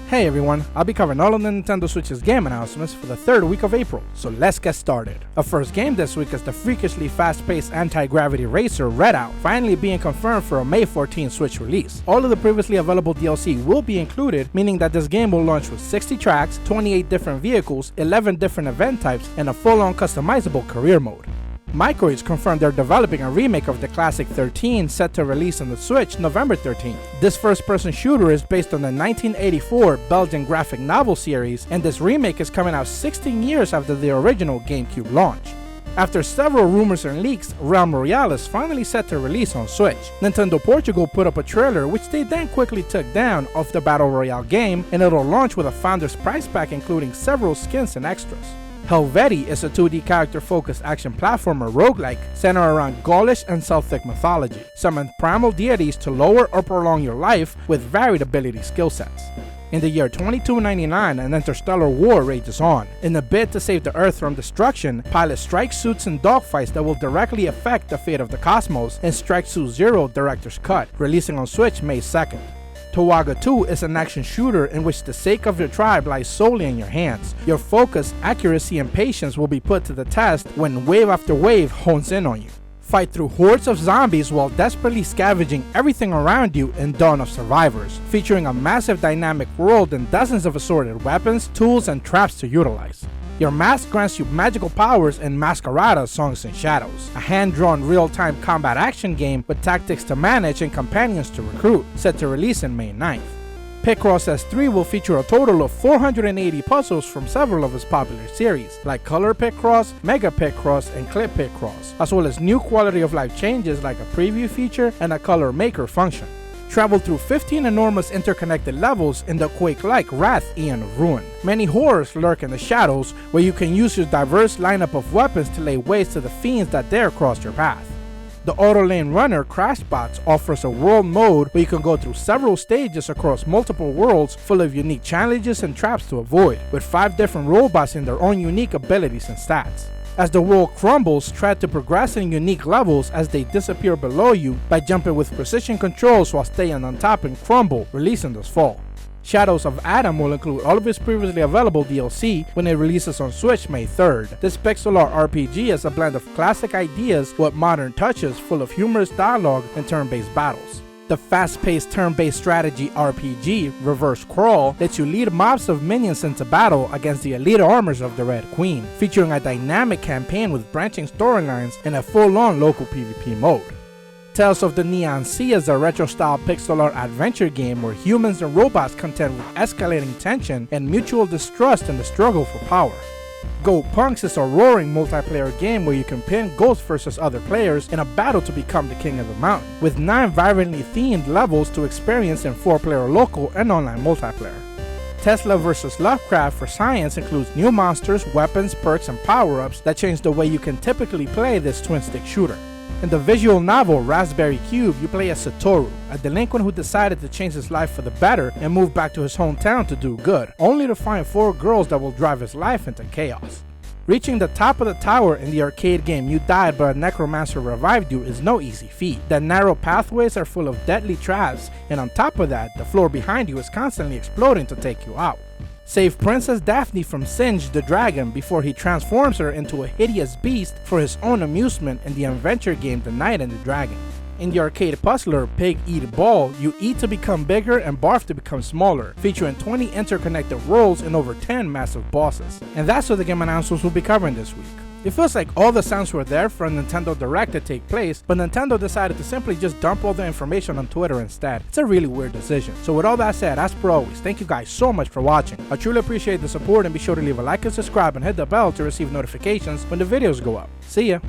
Hey everyone, I'll be covering all of the Nintendo Switch's game announcements for the third week of April, so let's get started. Our first game this week is the freakishly fast-paced anti-gravity racer Royale, finally being confirmed for a May 14 Switch release. All of the previously available DLC will be included, meaning that this game will launch with 60 tracks, 28 different vehicles, 11 different event types, and a full-on customizable career mode. Microids confirmed they're developing a remake of the classic 13 set to release on the Switch November 13th. This first-person shooter is based on the 1984 Belgian graphic novel series, and this remake is coming out 16 years after the original GameCube launch. After several rumors and leaks, Royale is finally set to release on Switch. Nintendo Portugal put up a trailer which they then quickly took down of the Battle Royale game, and it'll launch with a Founder's Prize Pack including several skins and extras. Helvetti is a 2D character-focused action platformer roguelike centered around Gaulish and Celtic mythology. Summon primal deities to lower or prolong your life with varied ability skill sets. In the year 2299, an interstellar war rages on. In a bid to save the Earth from destruction, pilots strike suits and dogfights that will directly affect the fate of the cosmos in Strike Suit Zero Director's Cut, releasing on Switch May 2nd. Towaga 2 is an action shooter in which the sake of your tribe lies solely in your hands. Your focus, accuracy, and patience will be put to the test when wave after wave hones in on you. Fight through hordes of zombies while desperately scavenging everything around you in Dawn of Survivors, featuring a massive dynamic world and dozens of assorted weapons, tools, and traps to utilize. Your mask grants you magical powers in Masquerada Songs and Shadows, a hand-drawn real-time combat action game with tactics to manage and companions to recruit, set to release in May 9th. Picross S3 will feature a total of 480 puzzles from several of his popular series, like Color Picross, Mega Picross, and Clip Picross, as well as new quality of life changes like a preview feature and a color maker function. Travel through 15 enormous interconnected levels in the Quake-like Wrath Aeon of Ruin. Many horrors lurk in the shadows, where you can use your diverse lineup of weapons to lay waste to the fiends that dare cross your path. The Auto Lane Runner Crashbots offers a world mode where you can go through several stages across multiple worlds full of unique challenges and traps to avoid, with 5 different robots in their own unique abilities and stats. As the world crumbles, try to progress in unique levels as they disappear below you by jumping with precision controls while staying on top and crumble, releasing this fall. Shadows of Adam will include all of its previously available DLC when it releases on Switch May 3rd. This pixel art RPG is a blend of classic ideas with modern touches full of humorous dialogue and turn-based battles. The fast-paced turn-based strategy RPG, Reverse Crawl, lets you lead mobs of minions into battle against the elite armors of the Red Queen, featuring a dynamic campaign with branching storylines and a full-on local PvP mode. Tales of the Neon Sea is a retro-style pixel art adventure game where humans and robots contend with escalating tension and mutual distrust in the struggle for power. Go Punks is a roaring multiplayer game where you can pin Ghosts versus other players in a battle to become the king of the mountain, with 9 vibrantly themed levels to experience in 4-player local and online multiplayer. Tesla vs. Lovecraft for Science includes new monsters, weapons, perks, and power-ups that change the way you can typically play this twin-stick shooter. In the visual novel Raspberry Cube, you play as Satoru, a delinquent who decided to change his life for the better and move back to his hometown to do good, only to find 4 girls that will drive his life into chaos. Reaching the top of the tower in the arcade game You Died but a Necromancer Revived You is no easy feat. The narrow pathways are full of deadly traps, and on top of that, the floor behind you is constantly exploding to take you out. Save Princess Daphne from Singe the Dragon before he transforms her into a hideous beast for his own amusement in the adventure game The Knight and the Dragon. In the arcade puzzler Pig Eat Ball, you eat to become bigger and barf to become smaller, featuring 20 interconnected worlds and over 10 massive bosses. And that's what the game announcements we'll be covering this week. It feels like all the sounds were there for a Nintendo Direct to take place, but Nintendo decided to simply just dump all the information on Twitter instead. It's a really weird decision. So with all that said, as per always, thank you guys so much for watching. I truly appreciate the support, and be sure to leave a like and subscribe and hit the bell to receive notifications when the videos go up. See ya!